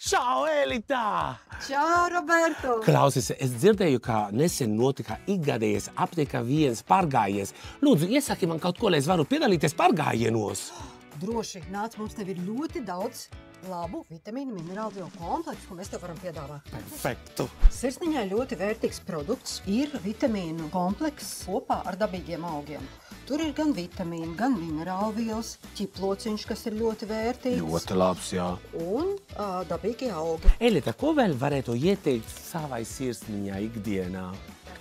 Čau, Elita! Čau, Roberto! Klausies, es dzirdēju, ka nesen notika ikgadējais aptiekā viens pārgājiens. Lūdzu, iesaki man kaut ko, lai es varu piedalīties pārgājienos. Droši, nāc, mums tev ir ļoti daudz labu vitamīnu, minerālu vielu kompleksu, ko mēs tev varam piedāvāt. Perfektu. Sirsniņai ļoti vērtīgs produkts ir vitamīnu komplekss kopā ar dabīgiem augiem. Tur ir gan vitamīni, gan minerālu vielas, ķiplociņš, kas ir ļoti vērtīgs. Ļoti labs, jā. Un dabīgie augi. Elita, ko vēl varētu ieteikt savai sirsniņai ikdienā?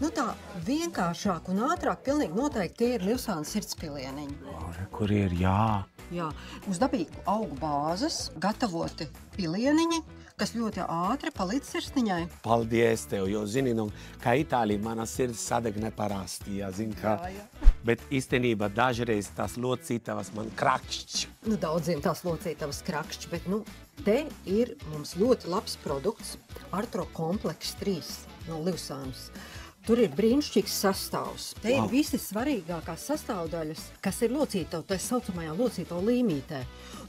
Nu tā, vienkāršāk un ātrāk pilnīgi noteikti tie ir Livsānas sirdspilieniņi. Kur ir, jā. Jā, uz dabīgu augu bāzes gatavoti pilieniņi, kas ļoti ātri palīdz sirsniņai. Paldies tev, jo zini, nu, kā Itālija mana sirds sadeg neparasti, jā, zin kā. Jā. Bet īstenībā dažreiz tās locītavas man krakšķ. Nu, daudziem tās locītavas krakšķi, bet nu, te ir mums ļoti labs produkts Artro kompleks 3 no Livsānas. Tur ir brīnišķīgs sastāvs. Te ir visi svarīgākās sastāvdaļas, kas ir locītavu, tā saucamajā locītavu līmītē.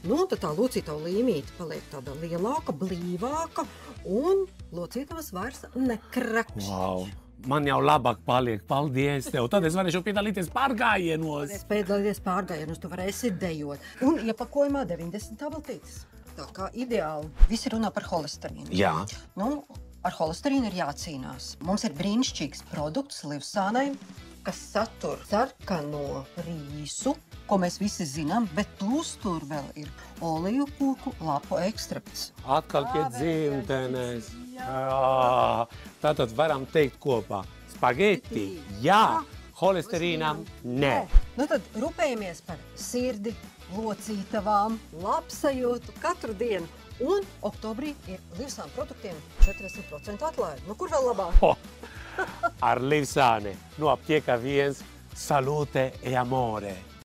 Nu, tad tā locītavu līmīte paliek tāda lielāka, blīvāka un locītavas vairs nekrakšķ. Wow. Man jau labāk paliek, paldies tev. Tad es varēšu piedalīties pārgājienos. Es piedalīties pārgājienos, tu varēsi dejot. Un iepakojumā 90 tabletītes. Tā kā ideāli. Visi runā par holesterīnu. Jā. Nu, ar holesterīnu ir jācīnās. Mums ir brīnišķīgs produkts Livsānai, kas satur sarkano rīsu, ko mēs visi zinām, bet plus tur vēl ir oliju kūku lapu ekstrakts. Atkal pie dzimtenes. Jā. Tātad varam teikt kopā. Spageti, jā. Holesterīnam, nē. Nu tad rūpējamies par sirdi, locītavām, labsajūtu katru dienu. Un oktobrī ir Livsāna produktiem 40% atlaide. Nu, kur vēl labāk? Ar Livsāne, no aptiekā viens, salute e amore.